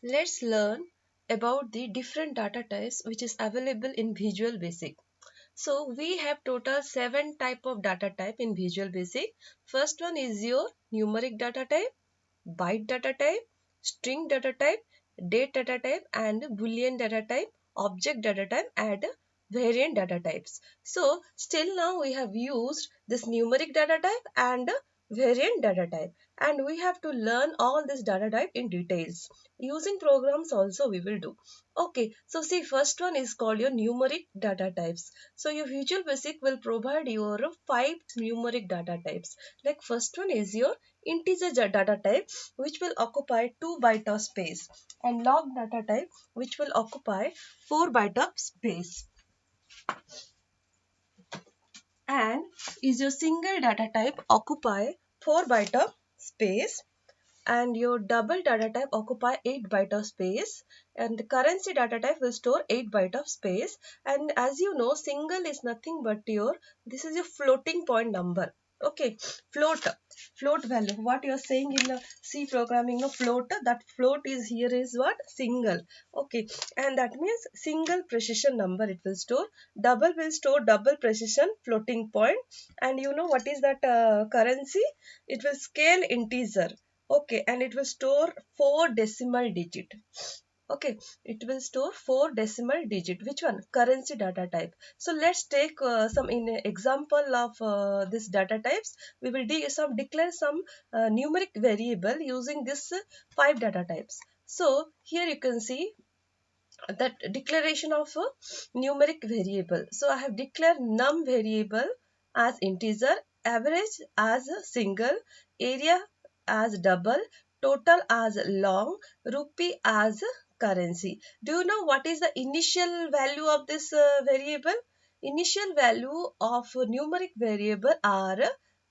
Let's learn about the different data types which is available in Visual Basic. So we have total 7 type of data type in Visual Basic. First one is your numeric data type, byte data type, string data type, date data type and boolean data type, object data type and variant data types. So still now we have used this numeric data type and variant data type, and we have to learn all this data type in details. Using programs also we will do. Okay, so see, first one is called your numeric data types. So your Visual Basic will provide your 5 numeric data types. Like first one is your integer data type, which will occupy 2 byte of space, and log data type, which will occupy 4 byte of space, and is your single data type occupy 4 byte of space, and your double data type occupy 8 byte of space, and the currency data type will store 8 byte of space. And as you know, single is nothing but your, this is your floating point number. Okay, float value, what you are saying in the C programming, no, float, that float is here is what, single. Okay, and that means single precision number it will store. Double will store double precision floating point. And you know what is that currency, it will scale integer. Okay, and it will store 4 decimal digit. Okay, it will store 4 decimal digit. Which one? Currency data type. So let's take some in example of this data types. We will declare some numeric variable using this 5 data types. So here you can see that declaration of a numeric variable. So I have declared num variable as integer, average as a single, area as double, total as long, rupee as currency. Do you know what is the initial value of this variable? Initial value of numeric variable are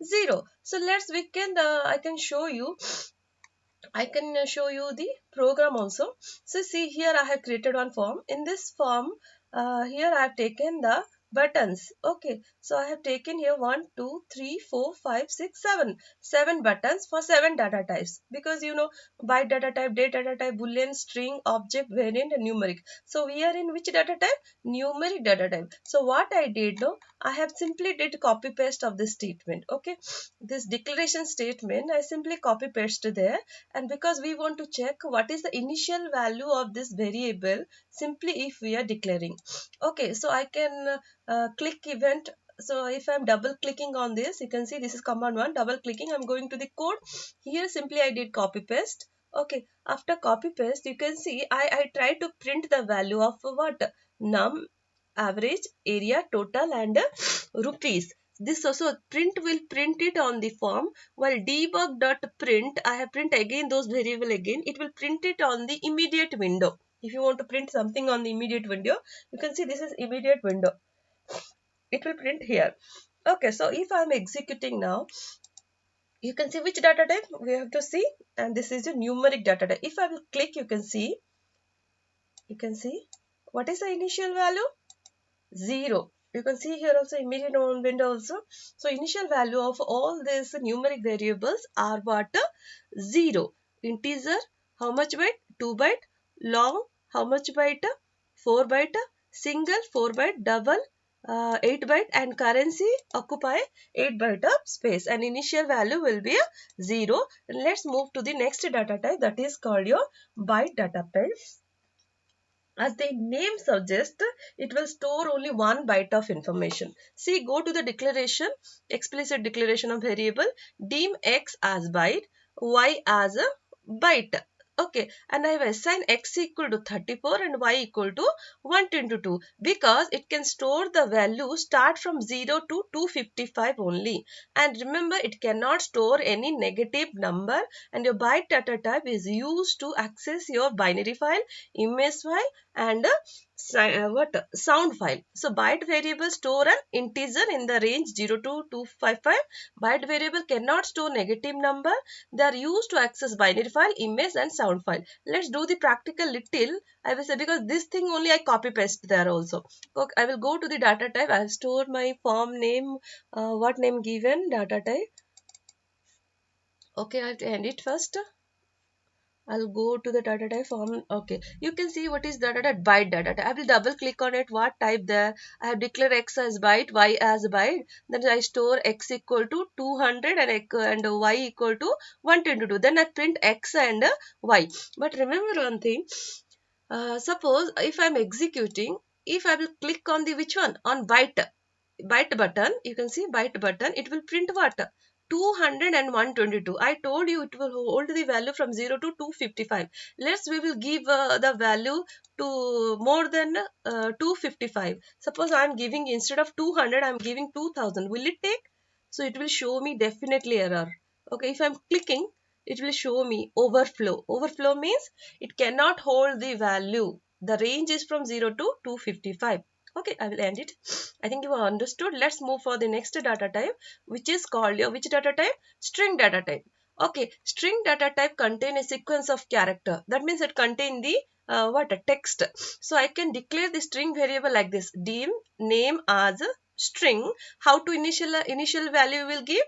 0. So I can show you, the program also. So see, here I have created one form. In this form, here I have taken the buttons. Okay, so I have taken here 1, 2, 3, 4, 5, 6, 7. 7 buttons for 7 data types, because you know, byte data type, date data type, boolean, string, object, variant and numeric. So we are in which data type? Numeric data type. So what I did now, I have simply did copy paste of this statement. Okay, this declaration statement I simply copy paste there. And because we want to check what is the initial value of this variable, simply if we are declaring. Okay, so I can click event. So if I'm double clicking on this, you can see this is command 1, double clicking, I'm going to the code. Here simply I did copy paste. Okay, after copy paste, you can see I try to print the value of what? Num, average, area, total and rupees. This also print will print it on the form, while debug.print, I have print again those variable again, it will print it on the immediate window. If you want to print something on the immediate window, you can see this is immediate window, it will print here. Okay, so if I am executing now, you can see which data type we have to see, and this is a numeric data type. If I will click, you can see what is the initial value? 0. You can see here also immediate on window also. So initial value of all these numeric variables are what? 0. Integer, how much byte? 2 byte. Long, how much byte? 4 byte. Single, 4 byte. Double, 8 byte. And currency occupy 8 byte of space. And initial value will be 0. Let's move to the next data type, that is called your byte data type. As the name suggests, it will store only 1 byte of information. See, go to the declaration, explicit declaration of variable, deem x as byte, y as a byte. Okay, and I have assigned x equal to 34 and y equal to 122, because it can store the value start from 0 to 255 only. And remember, it cannot store any negative number, and your byte data type is used to access your binary file, image file and sound file. So byte variable store an integer in the range 0 to 255. Byte variable cannot store negative number. They are used to access binary file, image and sound file. Let's do the practical little. I will say, because this thing only I copy paste there also. Okay, I will go to the data type. I have stored my form name. What name given? Data type. Okay, I have to end it first. I'll go to the data type form. Okay, you can see what is data type, byte data type. I will double click on it. What type there? I have declared x as byte, y as byte. Then I store x equal to 200 and y equal to 122. Then I print x and y. But remember one thing. Suppose if I'm executing, if I will click on the which one, on byte button, you can see byte button, it will print what, 200 and 122. I told you it will hold the value from 0 to 255. We will give the value to more than 255. Suppose I am giving, instead of 200 I am giving 2000. Will it take? So it will show me definitely error. Okay, if I am clicking, it will show me overflow. Overflow means it cannot hold the value. The range is from 0 to 255. Okay, I will end it. I think you have understood. Let's move for the next data type, which is called your, which data type? String data type. Okay, string data type contain a sequence of character. That means it contain the what, a text. So I can declare the string variable like this: dim name as string. How to initial value will give?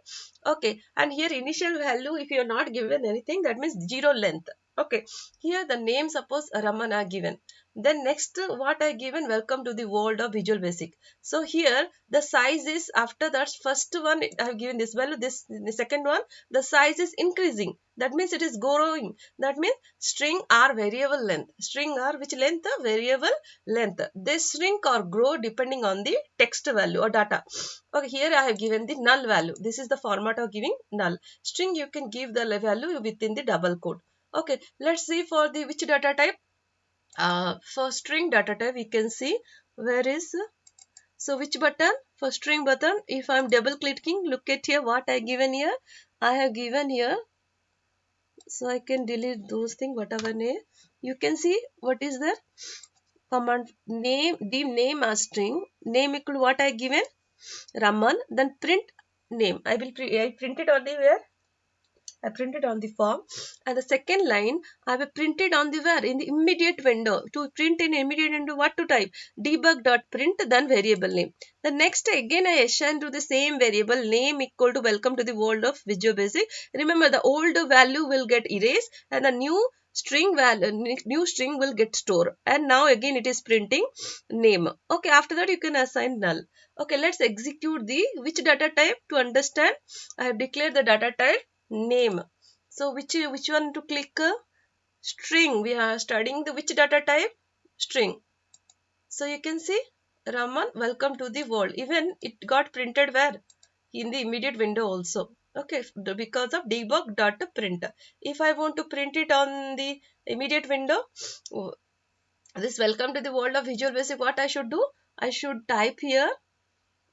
Okay, and here initial value, if you are not given anything, that means 0 length. Okay, here the name, suppose Ramana given. Then next, what I given, welcome to the world of Visual Basic. So here the size is, after that first one I have given this value, this the second one, the size is increasing. That means it is growing. That means string are variable length. String are which length? Variable length. They shrink or grow depending on the text value or data. Okay, here I have given the null value. This is the format of giving null. String you can give the value within the double quote. Okay, let's see for the which data type. For string data type we can see where is, so which button, for string button, if I'm double clicking, look at here what I given here. I have given here, so I can delete those things whatever name. You can see what is there, command name, the name as string, name equal to what I given, Raman. Then print name. I print it only where I printed on the form, and the second line I have printed on the where, in the immediate window. To print in immediate window, what to type? Debug.print, then variable name. The next again I assign to the same variable name equal to welcome to the world of Visual Basic. Remember the old value will get erased and the new string will get stored, and now again it is printing name. Okay, after that you can assign null. Okay, let's execute the which data type to understand. I have declared the data type name. So which one to click? String. We are studying the which data type? String. So you can see Raman, welcome to the world. Even it got printed where? In the immediate window also. Okay, because of debug.print. If I want to print it on the immediate window, this welcome to the world of Visual Basic, what I should do? I should type here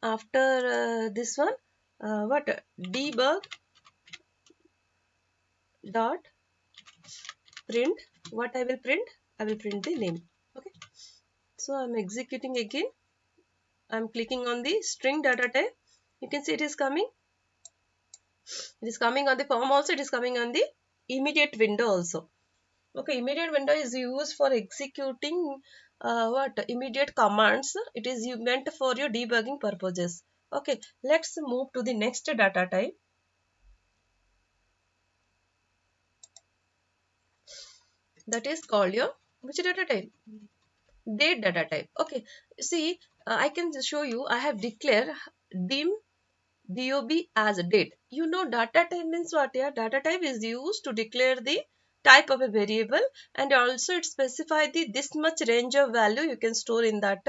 after this one, what, debug dot print. What I will print? I will print the name. Okay, so I'm executing again. I'm clicking on the string data type. You can see it is coming. It is coming on the form also. It is coming on the immediate window also. Okay, immediate window is used for executing what, immediate commands. It is meant for your debugging purposes. Okay, let's move to the next data type. That is called your which data type? Date data type. Okay, see, I can show you. I have declared dim DOB as a date. You know data type means what? Yeah, data type is used to declare the type of a variable, and also it specifies the this much range of value you can store in that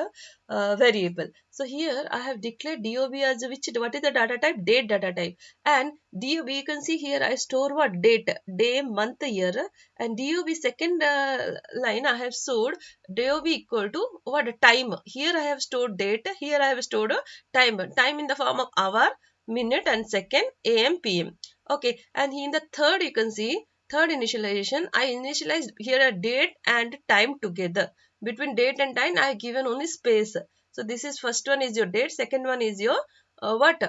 variable. So here I have declared DOB as which, what is the data type? Date data type. And DOB, you can see here I store what? Date, day, month, year. And DOB second line I have stored DOB equal to what? Time. Here I have stored date, here I have stored time. Time in the form of hour, minute and second, AM, PM. Okay, and in the third you can see, third initialization, I initialized here a date and time together. Between date and time I have given only space. So this is, first one is your date, second one is your what?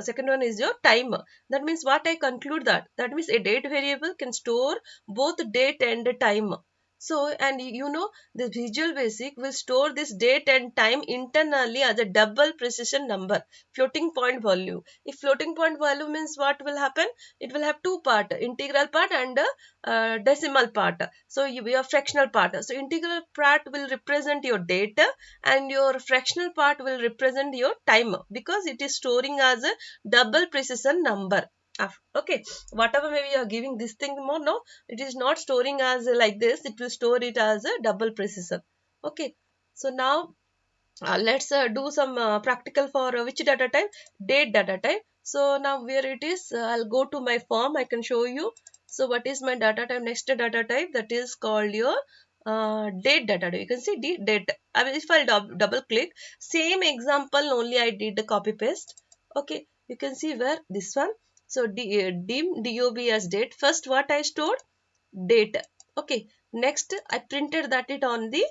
Second one is your time. That means what I conclude that? That means a date variable can store both date and time. So, and you know, the Visual Basic will store this date and time internally as a double precision number, floating point value. If floating point value means what will happen? It will have two part, integral part and decimal part. So, your fractional part. So, integral part will represent your date and your fractional part will represent your time, because it is storing as a double precision number. Okay, whatever maybe you are giving this thing more, no, it is not storing as like this, it will store it as a double precision. Okay, so now let's do some practical for which data type? Date data type. So now where it is, I'll go to my form, I can show you. So what is my data type? Next data type, that is called your date data type. You can see date. I mean, if I'll double click, same example only I did the copy paste. Okay, you can see where this one. So dim dob as date. First what I stored? Date. Okay, next I printed that it on the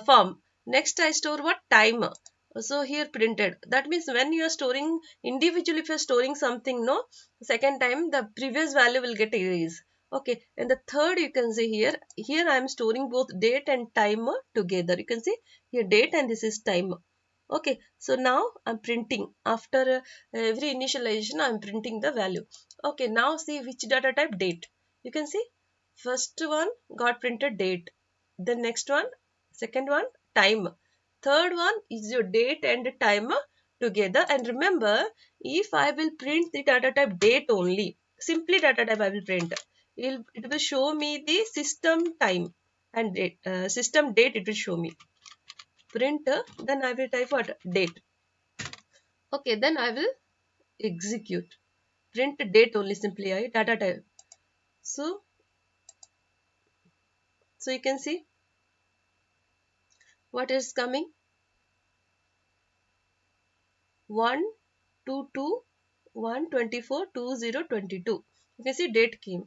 form. Next I store what? Time. So here printed, that means when you are storing individually, if you are storing something, no, second time the previous value will get erased. Okay, and the third you can see here I am storing both date and time together. You can see here date and this is time. Okay, so now I'm printing after every initialization, I'm printing the value. Okay, now see which data type? Date. You can see first one got printed date, the next one, second one, time, third one is your date and time together. And remember, if I will print the data type date only, simply data type I will print, it will show me the system time and date, system date it will show me. Print, then I will type what? Date. Okay, then I will execute. Print date only, simply I data type. So you can see what is coming. 1 2 2 1 24 20 22. You can see date came.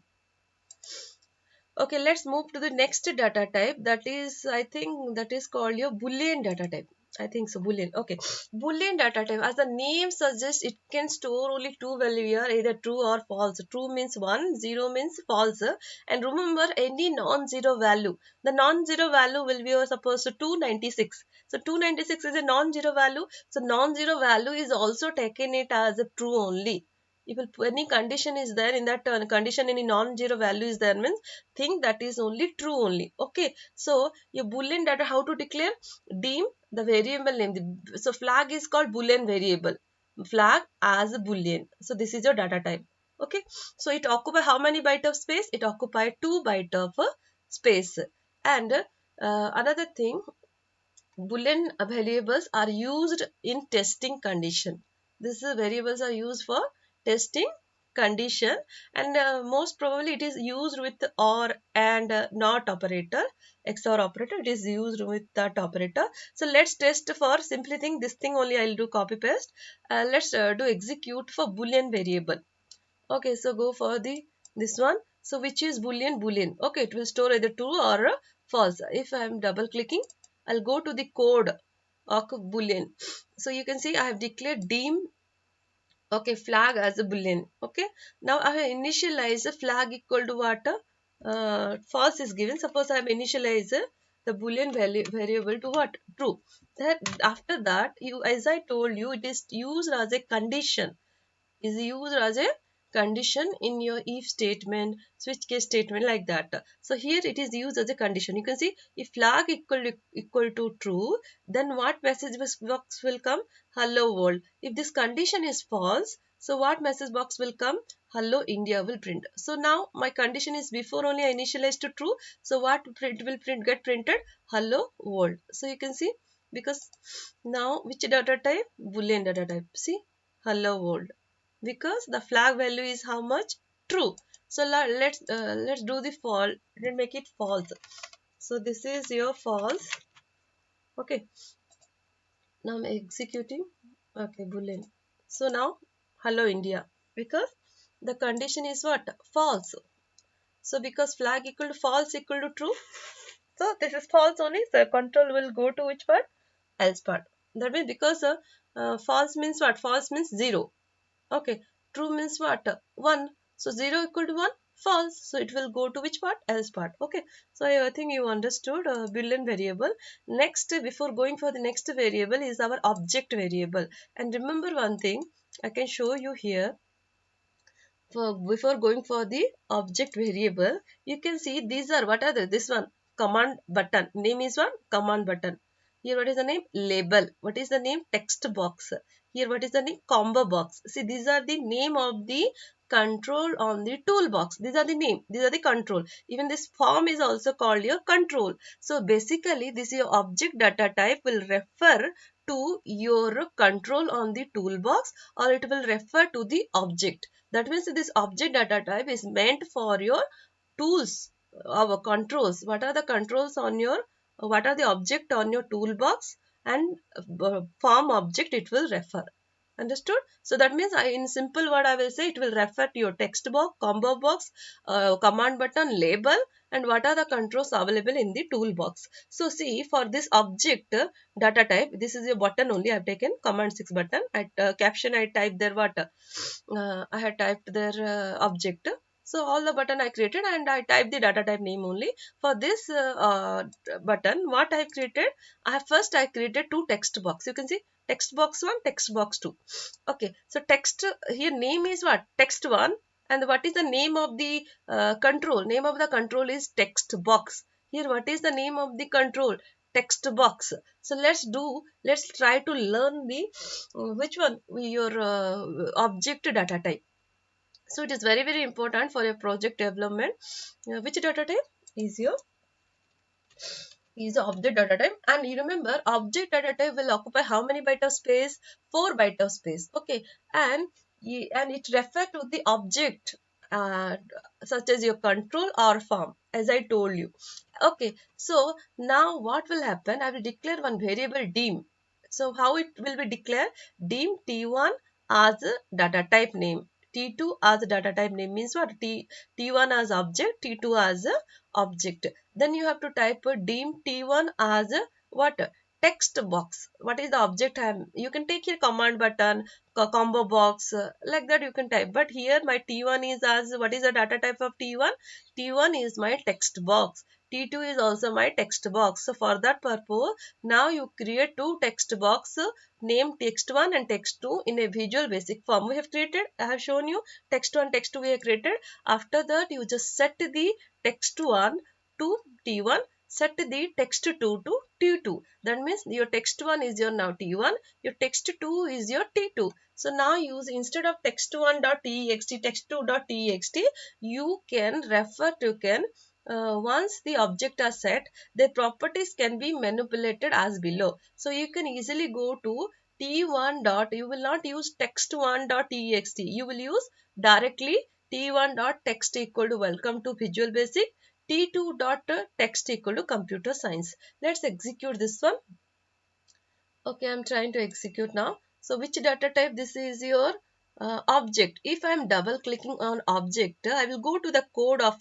Okay, let's move to the next data type, that is, I think that is called your Boolean data type. I think so, Boolean. Okay, Boolean data type, as the name suggests, it can store only two values here, either true or false. True means 1, 0 means false. And remember, any non-zero value, the non-zero value will be supposed to 296. So 296 is a non-zero value. So non-zero value is also taken it as a true only. If any condition is there, in that condition any non-zero value is there, means think that is only true only. Okay, so your Boolean data, how to declare? Dim the variable name. So flag is called Boolean variable. Flag as a Boolean. So this is your data type. Okay, so it occupy how many byte of space? It occupy 2 byte of space. And another thing, Boolean variables are used in testing condition. These variables are used for testing condition, and most probably it is used with or and not operator, XOR operator. It is used with that operator. So let's test for simply thing. This thing only I'll do copy paste. Let's do execute for Boolean variable. Okay, so go for the this one. So which is Boolean? Boolean. Okay, it will store either true or false. If I am double clicking, I'll go to the code of Boolean. So you can see I have declared dim, okay, flag as a Boolean. Okay, now I have initialized a flag equal to what? False is given. Suppose I have initialized the Boolean variable to what? True. That after that, you, as I told you, it is used as a condition, is used as a condition in your if statement, switch case statement, like that. So here it is used as a condition. You can see if flag equal to true, then what message box will come? Hello world. If this condition is false, so what message box will come? Hello India will print. So now my condition is before only I initialized to true. So what will get printed? Hello world. So you can see, because now which data type? Boolean data type. See, hello world, because the flag value is how much? True. So let's do the false. Let's make it false. So this is your false. Okay, now I'm executing. Okay, Boolean. So now hello India, because the condition is what? False. So because flag equal to false equal to true, so this is false only, so control will go to which part? Else part. That means because false means what? False means 0. Okay, true means what? 1. So 0 equal to 1. false. So it will go to which part? Else part. Okay. So I think you understood Boolean variable. Next, before going for the next variable is our object variable. And remember one thing, I can show you here. Before going for the object variable, you can see these are, what are this one, command button. Name is one, command button. Here what is the name? Label. What is the name? Text box. Here what is the name? Combo box. See, these are the name of the control on the toolbox. These are the name. These are the control. Even this form is also called your control. So basically this your object data type will refer to your control on the toolbox, or it will refer to the object. That means this object data type is meant for your tools, our controls. What are the controls on your, what are the object on your toolbox, and form object it will refer. Understood? So that means in simple word I will say it will refer to your text box, combo box, command button, label, and what are the controls available in the toolbox. So see, for this object data type, this is a button only. I have taken command 6 button. At caption I typed there what? I had typed their object. So all the button I created, and I typed the data type name only. For this button, what I created, I created two text box. You can see text box 1, text box 2. Okay, so text here name is what? Text 1. And what is the name of the control? Name of the control is text box. Here what is the name of the control? Text box. So let's try to learn the which one your object data type. So it is very important for your project development. Which data type is your object data type? And you remember object data type will occupy how many byte of space? 4 byte of space. Okay, and it refers to the object uh, such as your control or form, as I told you. Okay, so now what will happen? I will declare one variable dim. So how it will be declared? Dim t1 as a data type name, t2 as a data type name. Means what? T1 as object, t2 as a object. Then you have to type dim t1 as a what? Text box. What is the object? You can take your command button, combo box, like that you can type. But here my t1 is as, what is the data type of t1? T1 is my text box. T2 is also my text box. So for that purpose, now you create two text box named text1 and text2 in a Visual Basic form. We have created, I have shown you text1, text2 we have created. After that, you just set the text1 to T1, set the text2 to T2. That means your text1 is your now T1, your text2 is your T2. So now use, instead of text1.txt, text2.txt, you can refer to, once the object are set, their properties can be manipulated as below. So you can easily go to T1 dot, you will not use text1.txt, you will use directly T1.text equal to welcome to Visual Basic, T2.text equal to computer science. Let's execute this one. Okay, I'm trying to execute now. So which data type? This is your object. If I'm double clicking on object, I will go to the code of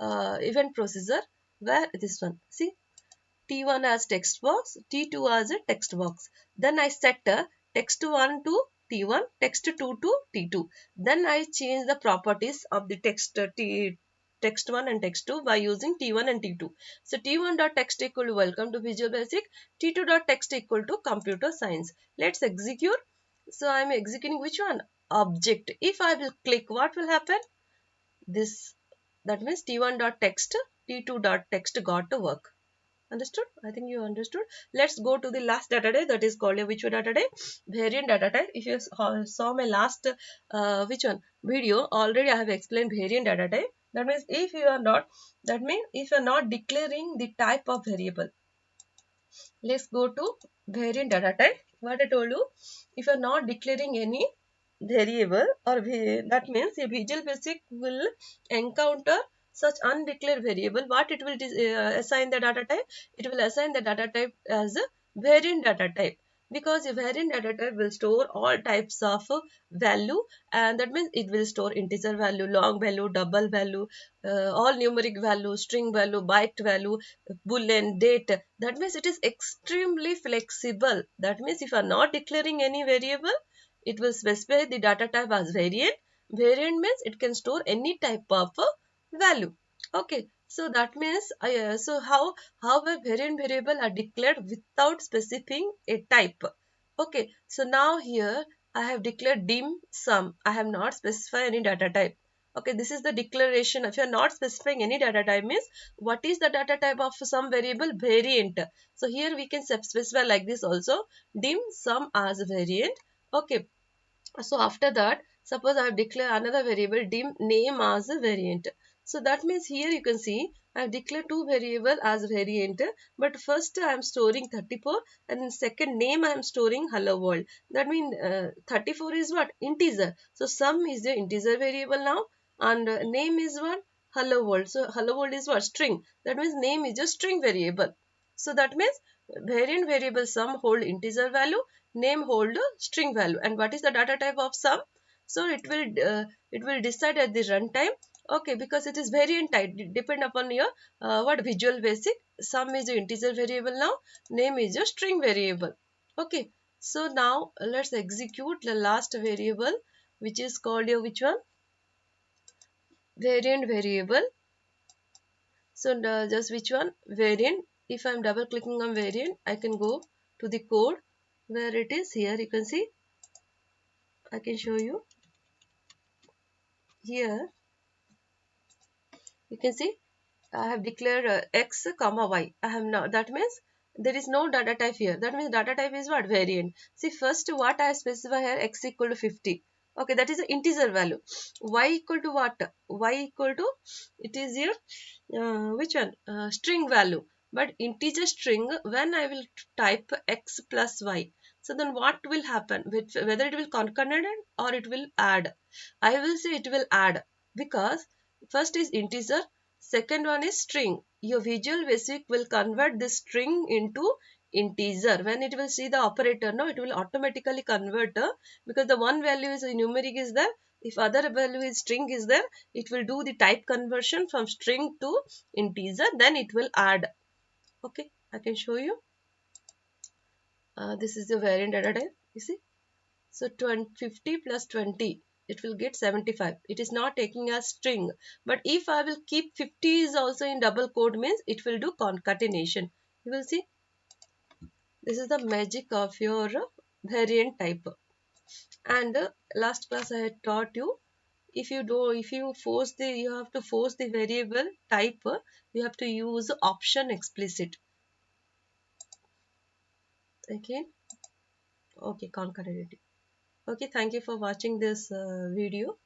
event processor, where this one, see, T1 as text box, T2 as a text box. Then I set text1 to T1, text2 to T2. Then I change the properties of the text1 and text2 by using T1 and T2. So T1.text equal to welcome to Visual Basic, T2.text equal to computer science. Let's execute. So I'm executing which one? Object. If I will click, what will happen? This, that means T1.text, T2.text got to work. Understood? I think you understood. Let's go to the last data type, that is called a which data type? Variant data type. If you saw my last which one video, already I have explained variant data type. That means if you are not, that means if you are not declaring the type of variable. Let's go to variant data type. What I told you, if you are not declaring any variable, or that means a Visual Basic will encounter such undeclared variable. What it will assign the data type? It will assign the data type as a variant data type, because a variant data type will store all types of value, and that means it will store integer value, long value, double value, all numeric value, string value, byte value, boolean, date. That means it is extremely flexible. That means if you are not declaring any variable, it will specify the data type as variant. Variant means it can store any type of value. Okay, so that means so how a variant variable are declared without specifying a type. Okay, so now here I have declared dim sum. I have not specified any data type. Okay, this is the declaration. If you are not specifying any data type, means what is the data type of some variable? Variant. So here we can specify like this also, dim sum as variant. Okay, so after that, suppose I have declared another variable dim name as a variant. So that means here you can see I have declared two variable as variant, but first I am storing 34 and in second name I am storing hello world. That means 34 is what? Integer. So sum is the integer variable now, and name is what? Hello world. So hello world is what? String. That means name is a string variable. So that means variant variable sum hold integer value, name hold string value. And what is the data type of sum? So it will decide at the runtime. Okay, because it is variant type, depend upon your what Visual Basic. Sum is the integer variable now, name is your string variable. Okay, so now let's execute the last variable, which is called your which one? Variant variable. So just which one? Variant. If I'm double clicking on variant, I can go to the code where it is. Here you can see, I can show you. Here you can see I have declared x comma y. I have not. That means there is no data type here. That means data type is what? Variant. See, first what I specify here, x equal to 50. Okay, that is the integer value. Y equal to what? Y equal to, it is here which one? String value. But integer string, when I will type x plus y, so then what will happen? Whether it will concatenate or it will add. I will say it will add, because first is integer, second one is string. Your Visual Basic will convert this string into integer. When it will see the operator, no, it will automatically convert, because the one value is numeric is there. If other value is string is there, it will do the type conversion from string to integer, then it will add. Okay, I can show you. This is the variant data type. You see, so 50 plus 20, it will get 75. It is not taking a string. But if I will keep 50 is also in double quote, means it will do concatenation. You will see. This is the magic of your variant type. And last class I had taught you, if you force the, you have to force the variable type, you have to use option explicit. Okay. Okay, concatenating. Okay, thank you for watching this video.